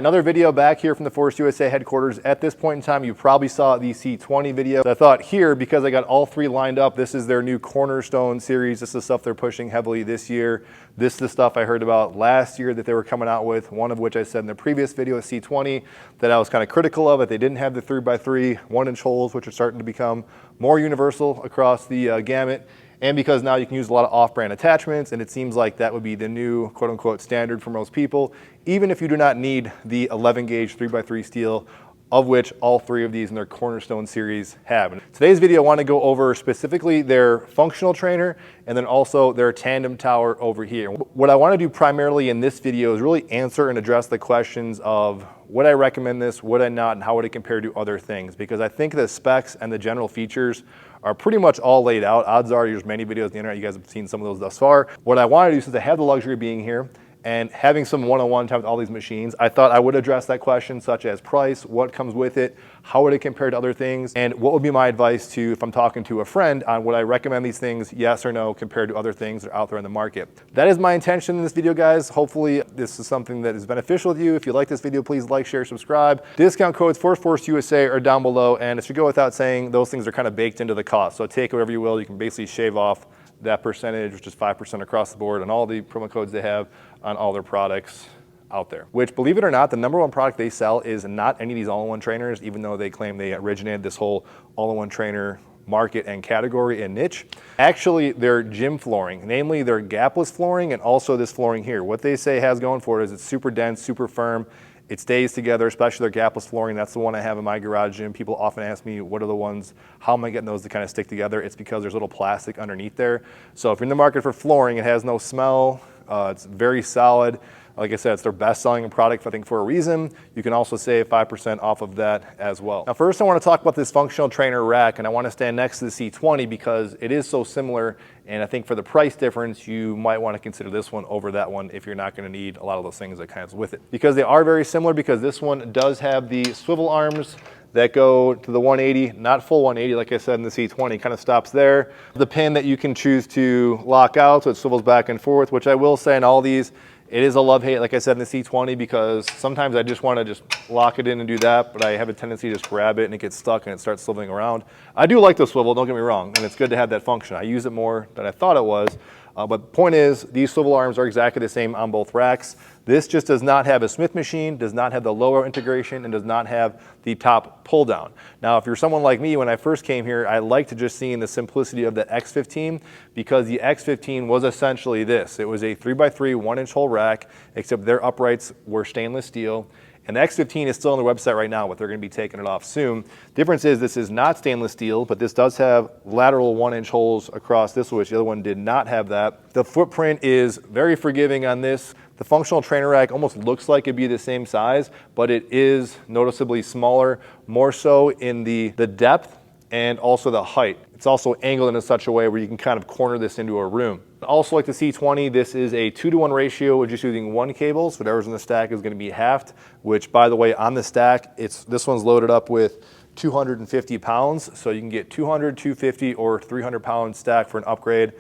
Another video back here from the Force USA headquarters. At this point in time, you probably saw the C20 video. I thought here, because I got all three lined up, this is their new Cornerstone Series. This is the stuff they're pushing heavily this year. This is the stuff I heard about last year that they were coming out with, one of which I said in the previous video with C20 that I was kind of critical of it. They didn't have the 3x3 1-inch holes, which are starting to become more universal across the gamut. And because now you can use a lot of off-brand attachments, and it seems like that would be the new quote-unquote standard for most people, even if you do not need the 11-gauge 3x3 steel, of which all three of these in their Cornerstone series have. In today's video, I want to go over specifically their functional trainer and then also their tandem tower over here. What I want to do primarily in this video is really answer and address the questions of would I recommend this, would I not, and how would it compare to other things? Because I think the specs and the general features are pretty much all laid out. Odds are there's many videos on the internet, you guys have seen some of those thus far. What I want to do, since I have the luxury of being here and having some one-on-one time with all these machines, I thought I would address that question, such as price, what comes with it, how would it compare to other things, and what would be my advice to, if I'm talking to a friend, on would I recommend these things, yes or no, compared to other things that are out there in the market. That is my intention in this video, guys. Hopefully this is something that is beneficial to you. If you like this video, please like, share, subscribe. Discount codes for Force USA are down below, and it should go without saying, those things are kind of baked into the cost. So take whatever you will, you can basically shave off that percentage, which is 5% across the board, and all the promo codes they have on all their products out there. Which, believe it or not, the #1 product they sell is not any of these all-in-one trainers, even though they claim they originated this whole all-in-one trainer market and category and niche. Actually, their gym flooring, namely their gapless flooring and also this flooring here. What they say has going for it is it's super dense, super firm. It stays together, especially their gapless flooring. That's the one I have in my garage gym. People often ask me, what are the ones, how am I getting those to kind of stick together? It's because there's little plastic underneath there. So if you're in the market for flooring, it has no smell, it's very solid. Like I said, it's their best selling product, I think, for a reason. You can also save 5% off of that as well. Now, first I want to talk about this functional trainer rack, and I want to stand next to the C20 because it is so similar, and I think for the price difference, you might want to consider this one over that one if you're not going to need a lot of those things that comes with it. Because they are very similar, because this one does have the swivel arms that go to the 180, not full 180 like I said in the C20, kind of stops there. The pin that you can choose to lock out so it swivels back and forth, which I will say in all these, it is a love-hate, like I said in the C20, because sometimes I just want to just lock it in and do that, but I have a tendency to just grab it and it gets stuck and it starts swiveling around. I do like the swivel, don't get me wrong, and it's good to have that function. I use it more than I thought it was, but the point is, these swivel arms are exactly the same on both racks. This just does not have a Smith machine, does not have the lower integration, and does not have the top pull down. Now, if you're someone like me, when I first came here, I liked just seeing the simplicity of the X15, because the X15 was essentially this. It was a 3x3 1-inch hole rack, except their uprights were stainless steel. And the X15 is still on their website right now, but they're going to be taking it off soon. Difference is this is not stainless steel, but this does have lateral 1-inch holes across this, which the other one did not have that. The footprint is very forgiving on this. The functional trainer rack almost looks like it'd be the same size, but it is noticeably smaller, more so in the depth and also the height. It's also angled in such a way where you can kind of corner this into a room. Also, like the C20, this is a 2-to-1 ratio. We're just using one cable, so whatever's in the stack is going to be halved, which, by the way, on the stack, this one's loaded up with 250 pounds, so you can get 200, 250, or 300-pound stack for an upgrade,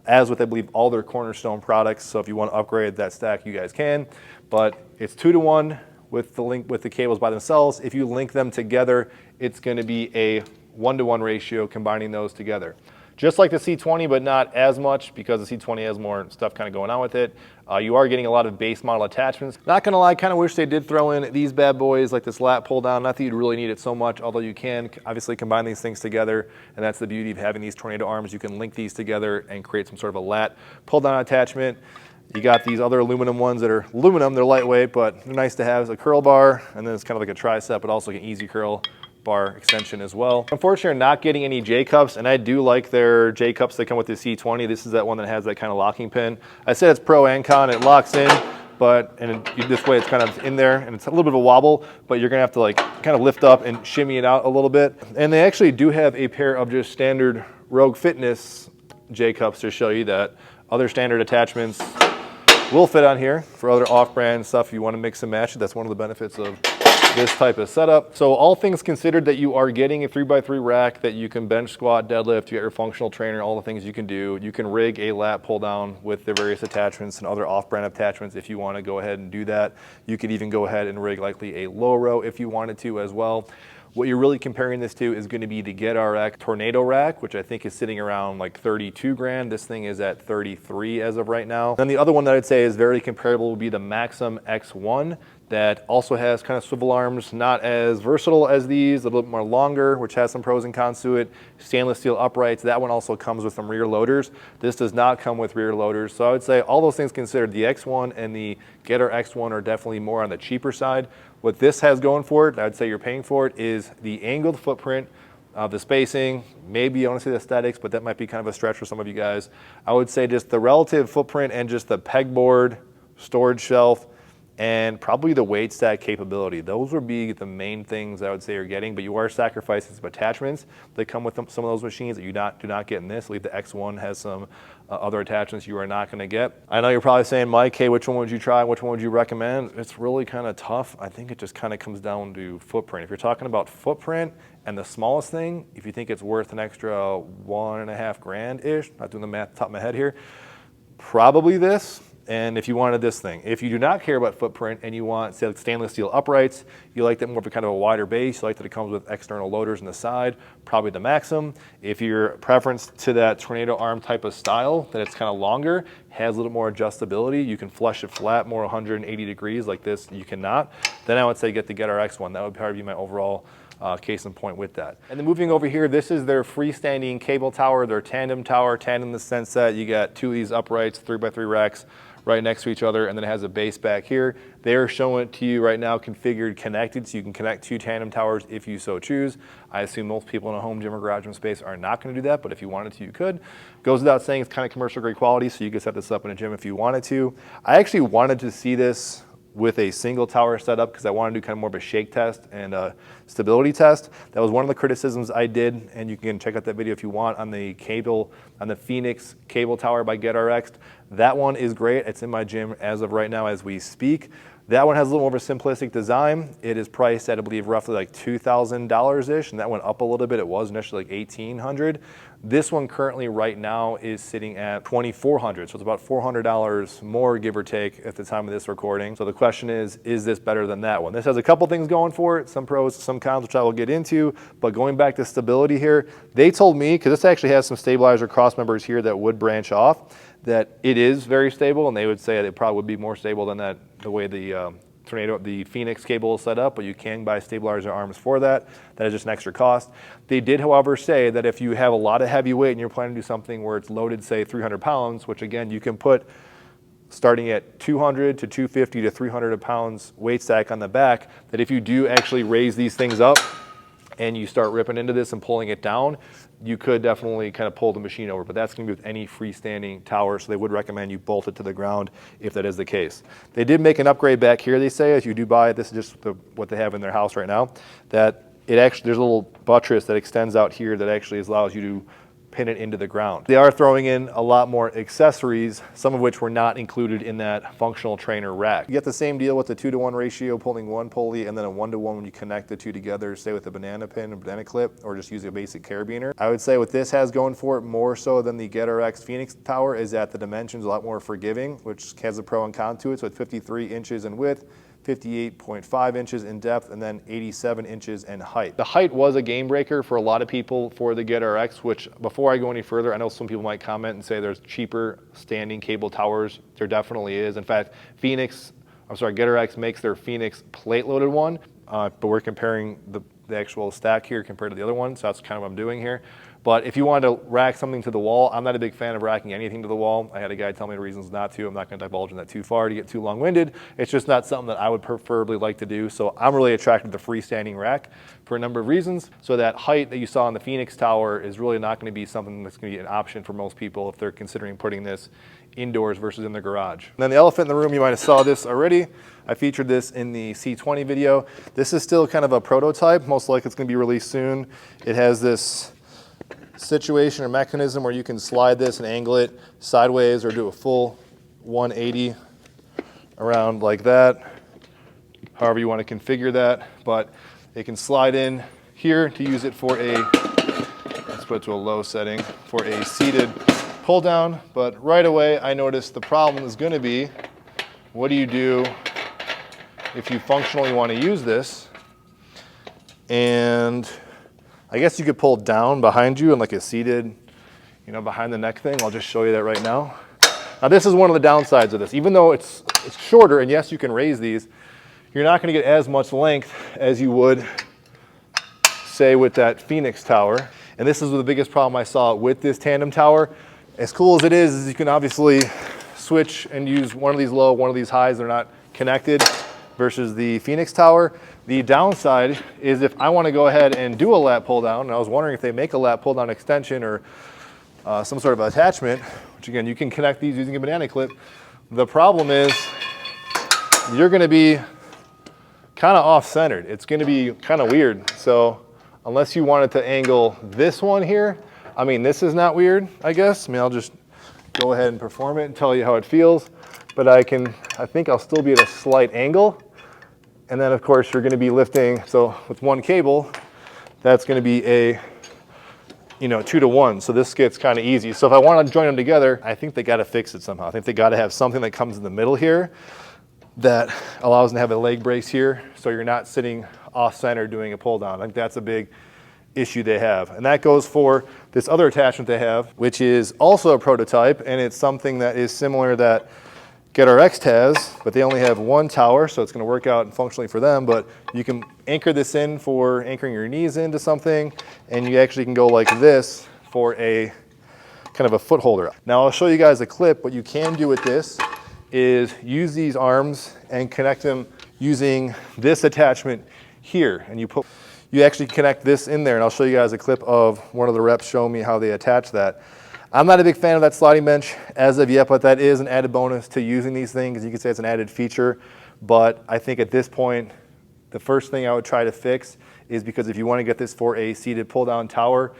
as with, I believe, all their Cornerstone products. So if you want to upgrade that stack, you guys can. But it's 2-to-1 with the cables by themselves. If you link them together, it's going to be a 1-to-1 ratio combining those together. Just like the C20, but not as much, because the C20 has more stuff kind of going on with it. You are getting a lot of base model attachments. Not gonna lie, I kind of wish they did throw in these bad boys, like this lat pull down. Not that you'd really need it so much, although you can obviously combine these things together, and that's the beauty of having these tornado arms. You can link these together and create some sort of a lat pull down attachment. You got these other aluminum ones that are aluminum, they're lightweight, but they're nice to have as a curl bar, and then it's kind of like a tricep, but also like an easy curl bar extension as well. Unfortunately, I'm not getting any J-cups, and I do like their J-cups that come with the C20. This is that one that has that kind of locking pin. I said it's pro and con, it locks in, but this way it's kind of in there, and it's a little bit of a wobble, but you're gonna have to like kind of lift up and shimmy it out a little bit. And they actually do have a pair of just standard Rogue Fitness J-cups to show you that. Other standard attachments will fit on here for other off-brand stuff. If you want to mix and match it, that's one of the benefits of this type of setup. So all things considered, that you are getting a 3x3 rack that you can bench, squat, deadlift, you get your functional trainer, all the things you can do. You can rig a lat pull down with the various attachments and other off-brand attachments if you want to go ahead and do that. You could even go ahead and rig likely a low row if you wanted to as well. What you're really comparing this to is going to be the GetRx Tornado rack, which I think is sitting around like 32 grand. This thing is at 33 as of right now. Then the other one that I'd say is very comparable would be the Maxim X1 that also has kind of swivel arms, not as versatile as these, a little bit more longer, which has some pros and cons to it. Stainless steel uprights. That one also comes with some rear loaders. This does not come with rear loaders. So I would say all those things considered, the X1 and the GetRx X1 are definitely more on the cheaper side. What this has going for it, I'd say you're paying for it, is the angled footprint, the spacing, maybe you want to see the aesthetics, but that might be kind of a stretch for some of you guys. I would say just the relative footprint and just the pegboard, storage shelf, and probably the weight stack capability. Those would be the main things I would say you're getting, but you are sacrificing some attachments that come with some of those machines that you do not get in this. I believe the X1 has some other attachments you are not going to get. I know you're probably saying, Mike, hey, which one would you try? Which one would you recommend? It's really kind of tough. I think it just kind of comes down to footprint. If you're talking about footprint and the smallest thing, if you think it's worth an extra 1.5 grand-ish, not doing the math off the top of my head here, probably this. And if you wanted this thing, if you do not care about footprint and you want, say, like stainless steel uprights, you like that more of a kind of a wider base, you like that it comes with external loaders on the side, probably the Maxim. If your preference to that tornado arm type of style, that it's kind of longer, has a little more adjustability, you can flush it flat more 180 degrees like this, you cannot, then I would say get the GetRx one. That would probably be my overall case in point with that. And then moving over here, this is their freestanding cable tower, their tandem tower, tandem in the sense that you got two of these uprights, 3x3 racks, right next to each other, and then it has a base back here. They're showing it to you right now configured connected, so you can connect two tandem towers if you so choose. I assume most people in a home gym or garage gym space are not going to do that, but if you wanted to, you could. Goes without saying, it's kind of commercial grade quality, so you could set this up in a gym if you wanted to. I actually wanted to see this with a single tower setup because I wanted to do kind of more of a shake test and a stability test. That was one of the criticisms I did, and you can check out that video if you want on the cable, on the Phoenix cable tower by GetRx. That one is great. It's in my gym as of right now as we speak. That one has a little more of a simplistic design. It is priced at, I believe, roughly like $2,000-ish, and that went up a little bit. It was initially like $1,800. This one currently right now is sitting at $2,400, so it's about $400 more, give or take, at the time of this recording. So the question is this better than that one? This has a couple things going for it, some pros, some cons, which I will get into, but going back to stability here, they told me, because this actually has some stabilizer cross members here that would branch off, that it is very stable, and they would say that it probably would be more stable than that, the way the Phoenix cable is set up, but you can buy stabilizer arms for that. That is just an extra cost. They did, however, say that if you have a lot of heavy weight and you're planning to do something where it's loaded, say 300 pounds, which again, you can put starting at 200 to 250 to 300 pounds weight stack on the back, that if you do actually raise these things up and you start ripping into this and pulling it down, you could definitely kind of pull the machine over, but that's going to be with any freestanding tower, so they would recommend you bolt it to the ground if that is the case. They did make an upgrade back here, they say, if you do buy it, this is just what they have in their house right now, that it actually, there's a little buttress that extends out here that actually allows you to pin it into the ground. They are throwing in a lot more accessories, some of which were not included in that functional trainer rack. You get the same deal with the 2-to-1 ratio, pulling one pulley, and then a 1-to-1 when you connect the two together, say with a banana pin, a banana clip, or just use a basic carabiner. I would say what this has going for it more so than the GetRx Phoenix tower is that the dimensions are a lot more forgiving, which has a pro and con to it. So it's 53 inches in width, 58.5 inches in depth, and then 87 inches in height. The height was a game breaker for a lot of people for the GetRx, which before I go any further, I know some people might comment and say there's cheaper standing cable towers. There definitely is. In fact, GetRx makes their Phoenix plate-loaded one, but we're comparing the actual stack here compared to the other one, so that's kind of what I'm doing here. But if you wanted to rack something to the wall, I'm not a big fan of racking anything to the wall. I had a guy tell me the reasons not to. I'm not going to divulge in that too far to get too long-winded. It's just not something that I would preferably like to do. So I'm really attracted to the freestanding rack for a number of reasons. So that height that you saw on the Phoenix tower is really not going to be something that's going to be an option for most people if they're considering putting this indoors versus in the garage. And then the elephant in the room, you might have saw this already. I featured this in the C20 video. This is still kind of a prototype. Most likely it's going to be released soon. It has this situation or mechanism where you can slide this and angle it sideways or do a full 180 around like that, however you want to configure that, but it can slide in here to use it for a, let's put it to a low setting, for a seated pull down. But right away I noticed the problem is going to be, what do you do if you functionally want to use this? And I guess you could pull down behind you in like a seated, you know, behind the neck thing. I'll just show you that right now. Now this is one of the downsides of this. Even though it's shorter, and yes, you can raise these, you're not going to get as much length as you would, say, with that Phoenix tower. And this is the biggest problem I saw with this tandem tower. As cool as it is you can obviously switch and use one of these low, one of these highs. They're not connected versus the Phoenix tower. The downside is if I want to go ahead and do a lat pull down, and I was wondering if they make a lat pull down extension or some sort of attachment, which again, you can connect these using a banana clip. The problem is you're going to be kind of off-centered. It's going to be kind of weird. So unless you wanted to angle this one here, I mean, this is not weird, I guess. I mean, I'll just go ahead and perform it and tell you how it feels. But I think I'll still be at a slight angle. And then, of course, you're going to be lifting. So with one cable, that's going to be a, you know, 2-to-1. So this gets kind of easy. So if I want to join them together, I think they got to fix it somehow. I think they got to have something that comes in the middle here that allows them to have a leg brace here, so you're not sitting off-center doing a pull down. I think that's a big issue they have. And that goes for this other attachment they have, which is also a prototype, and it's something that is similar that GetRx has, but they only have one tower, so it's going to work out functionally for them. But you can anchor this in for anchoring your knees into something, and you actually can go like this for a kind of a foot holder. Now I'll show you guys a clip. What you can do with this is use these arms and connect them using this attachment here. And you actually connect this in there, and I'll show you guys a clip of one of the reps showing me how they attach that. I'm not a big fan of that sliding bench as of yet, but that is an added bonus to using these things. You can say it's an added feature, but I think at this point, the first thing I would try to fix is, because if you want to get this for a seated pull-down tower,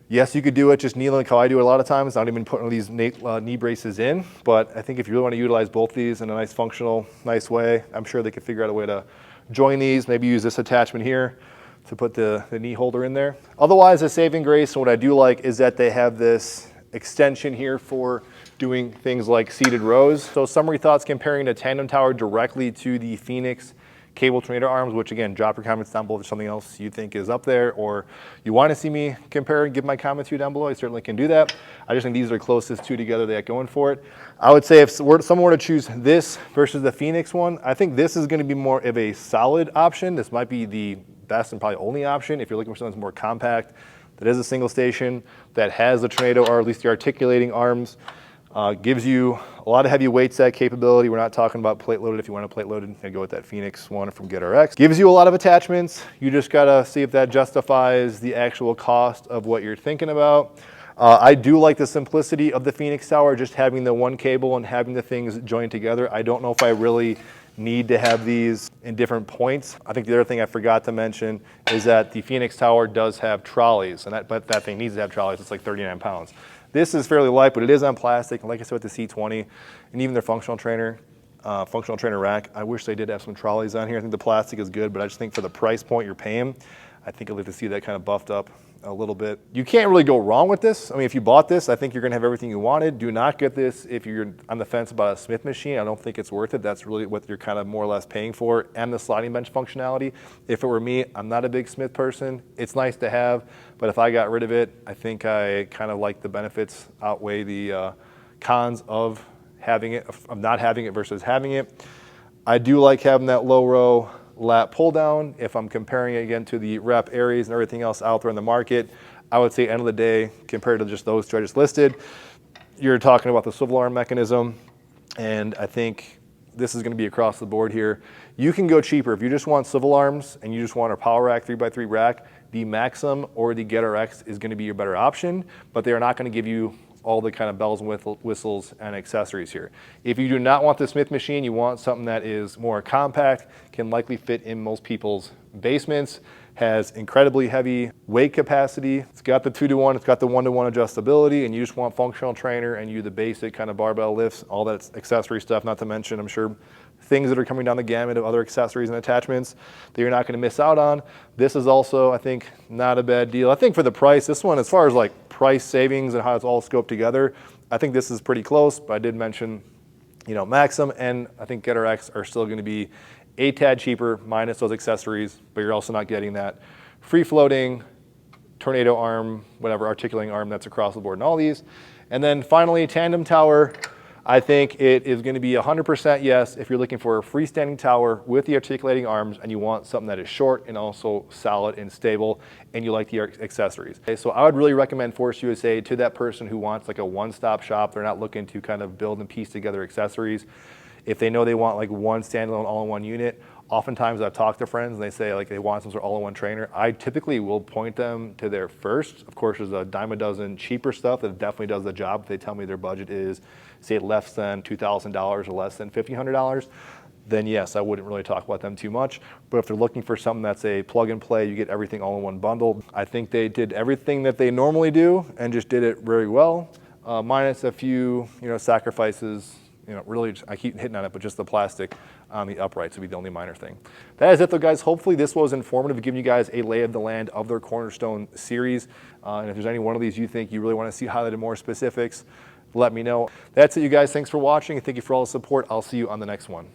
yes, you could do it just kneeling like how I do it a lot of times, not even putting these knee braces in. But I think if you really want to utilize both these in a nice functional, nice way, I'm sure they could figure out a way to join these, maybe use this attachment here to put the knee holder in there. Otherwise, a saving grace, and what I do like is that they have this extension here for doing things like seated rows. So summary thoughts comparing the tandem tower directly to the Phoenix cable tornado arms, which again, drop your comments down below if something else you think is up there, or you want to see me compare and give my comments to you down below. I certainly can do that. I just think these are closest two together that going for it. I would say if someone were to choose this versus the Phoenix one, I think this is going to be more of a solid option. This might be the best and probably only option if you're looking for something that's more compact, that is a single station, that has the tornado, or at least the articulating arms, gives you a lot of heavy weight set capability. We're not talking about plate loaded. If you want to plate loaded, you go with that Phoenix one from GetRx. Gives you a lot of attachments. You just gotta see if that justifies the actual cost of what you're thinking about. I do like the simplicity of the Phoenix tower, just having the one cable and having the things joined together. I don't know if I really need to have these in different points. I think the other thing I forgot to mention is that the Phoenix tower does have trolleys, and but that thing needs to have trolleys. It's like 39 pounds. This is fairly light, but it is on plastic. And like I said with the C20, and even their functional trainer rack, I wish they did have some trolleys on here. I think the plastic is good, but I just think for the price point you're paying, I think I'd like to see that kind of buffed up a little bit. You can't really go wrong with this. I mean, if you bought this, I think you're gonna have everything you wanted. Do not get this if you're on the fence about a Smith machine. I don't think it's worth it. That's really what you're kind of more or less paying for, and the sliding bench functionality. If it were me, I'm not a big Smith person. It's nice to have, but if I got rid of it, I think I kind of like the benefits outweigh the cons of having it, of not having it versus having it. I do like having that low row lat pull down. If I'm comparing it again to the Rep Aries and everything else out there in the market, I would say end of the day, compared to just those two I just listed, you're talking about the swivel arm mechanism, and I think this is going to be across the board here. You can go cheaper. If you just want swivel arms and you just want a power rack, 3x3 rack, the Maxim or the GetRx is going to be your better option, but they are not going to give you all the kind of bells and whistles and accessories here. If you do not want the Smith machine, you want something that is more compact, can likely fit in most people's basements, has incredibly heavy weight capacity. It's got the 2-to-1, it's got the 1-to-1 adjustability, and you just want functional trainer and you the basic kind of barbell lifts, all that accessory stuff, not to mention, I'm sure things that are coming down the gamut of other accessories and attachments that you're not going to miss out on. This is also, I think, not a bad deal. I think for the price, this one, as far as like price savings and how it's all scoped together, I think this is pretty close, but I did mention, you know, Maxim and I think GetRx are still going to be a tad cheaper minus those accessories, but you're also not getting that free floating tornado arm, whatever, articulating arm that's across the board in all these. And then finally, tandem tower. I think it is going to be 100% yes if you're looking for a freestanding tower with the articulating arms and you want something that is short and also solid and stable and you like the accessories. Okay, so I would really recommend Force USA to that person who wants like a one-stop shop. They're not looking to kind of build and piece together accessories. If they know they want like one standalone all-in-one unit, oftentimes I've talked to friends and they say like they want some sort of all-in-one trainer. I typically will point them to their first. Of course, there's a dime a dozen cheaper stuff that definitely does the job. If they tell me their budget is, say, less than $2,000 or less than $1,500, then yes, I wouldn't really talk about them too much. But if they're looking for something that's a plug and play, you get everything all in one bundle. I think they did everything that they normally do and just did it very well, minus a few, you know, sacrifices. You know, really, I keep hitting on it, but just the plastic on the uprights would be the only minor thing. That is it though, guys. Hopefully this was informative, giving you guys a lay of the land of their Cornerstone series. And if there's any one of these you think you really want to see highlighted more specifics, let me know. That's it, you guys. Thanks for watching, and thank you for all the support. I'll see you on the next one.